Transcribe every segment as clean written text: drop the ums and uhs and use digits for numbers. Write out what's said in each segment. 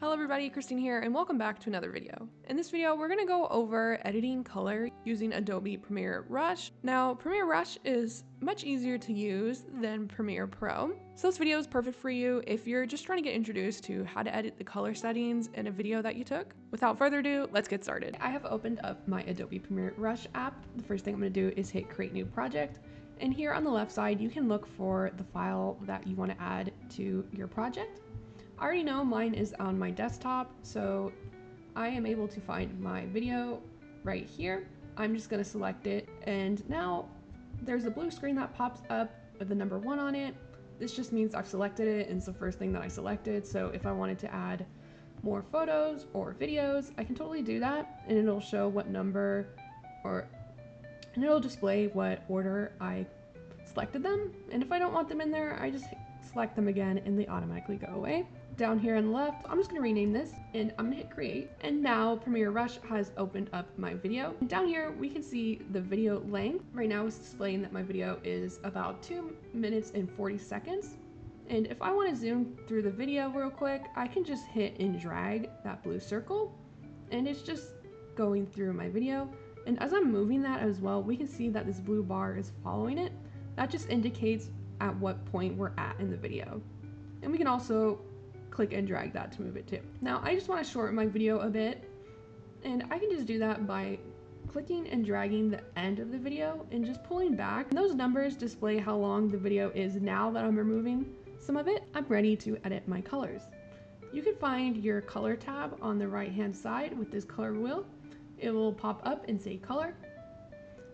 Hello everybody, Christine here, and welcome back to another video. In this video, we're gonna go over editing color using Adobe Premiere Rush. Now, Premiere Rush is much easier to use than Premiere Pro, so this video is perfect for you if you're just trying to get introduced to how to edit the color settings in a video that you took. Without further ado, let's get started. I have opened up my Adobe Premiere Rush app. The first thing I'm gonna do is hit Create New Project, and here on the left side, you can look for the file that you wanna add to your project. I already know mine is on my desktop, so I am able to find my video right here. I'm just gonna select it, and now there's a blue screen that pops up with the number 1 on it. This just means I've selected it, and it's the first thing that I selected, so if I wanted to add more photos or videos, I can totally do that, and it'll show what number, and it'll display what order I selected them, and if I don't want them in there, I just select them again and they automatically go away. Down here on the left, I'm just gonna rename this and I'm gonna hit create. And now Premiere Rush has opened up my video. And down here, we can see the video length. Right now it's displaying that my video is about 2 minutes and 40 seconds. And if I wanna zoom through the video real quick, I can just hit and drag that blue circle and it's just going through my video. And as I'm moving that as well, we can see that this blue bar is following it. That just indicates at what point we're at in the video. And we can also click and drag that to move it too. Now I just want to shorten my video a bit, and I can just do that by clicking and dragging the end of the video and just pulling back. And those numbers display how long the video is now that I'm removing some of it. I'm ready to edit my colors. You can find your color tab on the right hand side with this color wheel. It will pop up and say color.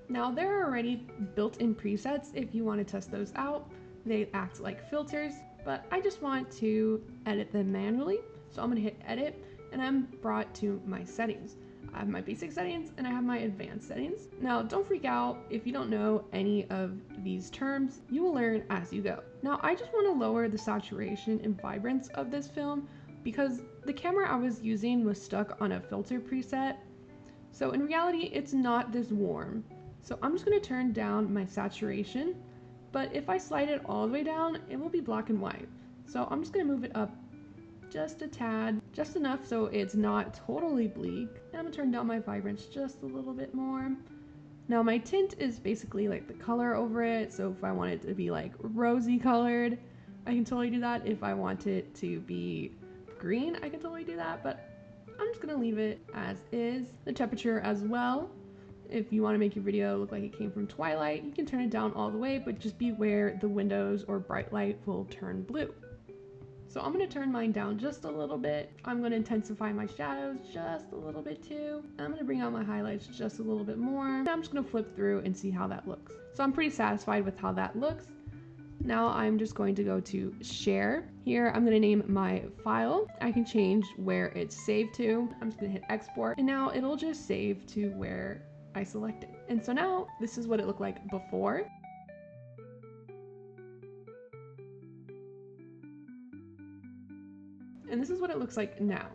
Now there are already built-in presets if you want to test those out. They act like filters, but I just want to edit them manually. So I'm gonna hit edit and I'm brought to my settings. I have my basic settings and I have my advanced settings. Now don't freak out if you don't know any of these terms, you will learn as you go. Now I just want to lower the saturation and vibrance of this film because the camera I was using was stuck on a filter preset. So in reality, it's not this warm. So I'm just gonna turn down my saturation, but if I slide it all the way down, it will be black and white. So I'm just gonna move it up just a tad, just enough so it's not totally bleak. And I'm gonna turn down my vibrance just a little bit more. Now my tint is basically like the color over it. So if I want it to be like rosy colored, I can totally do that. If I want it to be green, I can totally do that, but I'm just gonna leave it as is. The temperature as well. If you want to make your video look like it came from Twilight, you can turn it down all the way, but just beware the windows or bright light will turn blue. So I'm going to turn mine down just a little bit. I'm going to intensify my shadows just a little bit too. I'm going to bring out my highlights just a little bit more. And I'm just going to flip through and see how that looks. So I'm pretty satisfied with how that looks. Now I'm just going to go to share. Here I'm going to name my file. I can change where it's saved to. I'm just going to hit export and now it'll just save to where I selected. And so now this is what it looked like before. And this is what it looks like now.